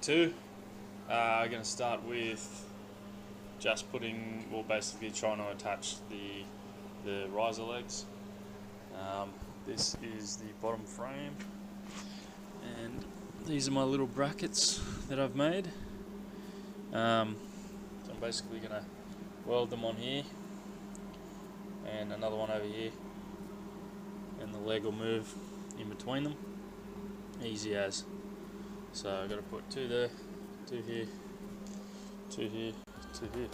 2. I'm going to start with just basically trying to attach the riser legs. This is the bottom frame, and these are my little brackets that I've made. So I'm basically going to weld them on here, and another one over here, and the leg will move in between them, easy as. So I've got to put 2 there, 2 here, 2 here, 2 here,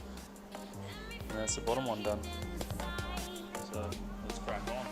and that's the bottom one done. So let's crack on.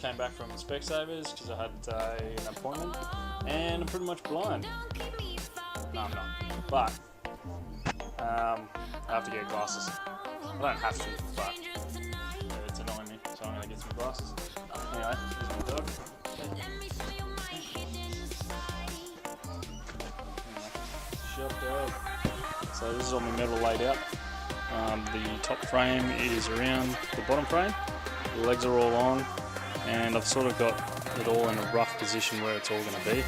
Came back from Specsavers because I had an appointment, and I'm pretty much blind. No, I'm not, but I have to get glasses. I don't have to, but it's annoying me, so I'm going to get some glasses. Anyway, here's my dog. Shut dog. So this is all my metal laid out. The top frame is around the bottom frame. The legs are all on. And I've sort of got it all in a rough position where it's all going to be.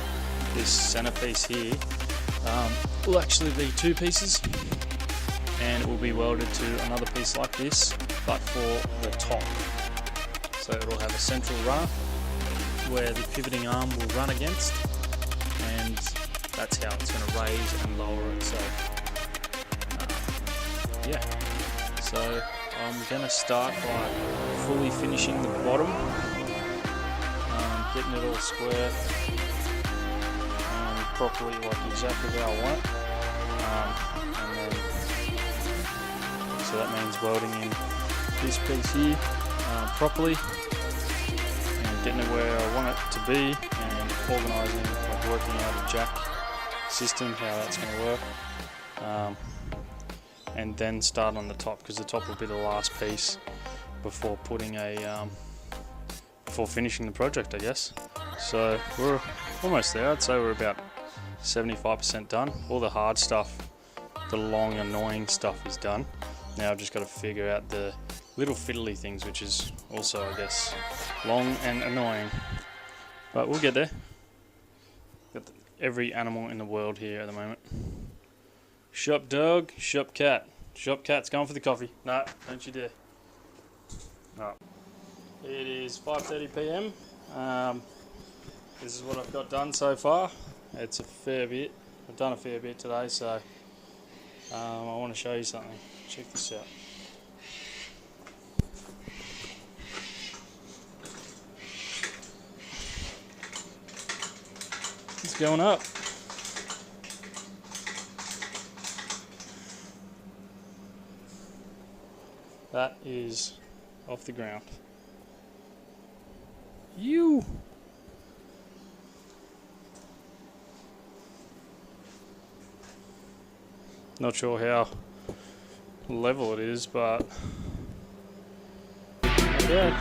This centerpiece here will actually be 2 pieces, and it will be welded to another piece like this, but for the top. So it will have a central runner where the pivoting arm will run against, and that's how it's going to raise and lower itself. Yeah, so I'm going to start by fully finishing the bottom. Getting it all square and properly, like exactly how I want it. And then, so that means welding in this piece here properly and getting it where I want it to be, and organising, like working out a jack system, how that's going to work. And then start on the top, because the top will be the last piece before putting before finishing the project, I guess. So we're almost there. I'd say we're about 75% done. All the hard stuff, the long annoying stuff is done. Now I've just got to figure out the little fiddly things, which is also, I guess, long and annoying. But we'll get there. Got every animal in the world here at the moment. Shop dog, shop cat. Shop cat's going for the coffee. No, don't you dare. No. It is 5:30 PM. This is what I've got done so far. It's a fair bit. I've done a fair bit today, so I want to show you something. Check this out. It's going up. That is off the ground. You. Not sure how level it is, but yeah.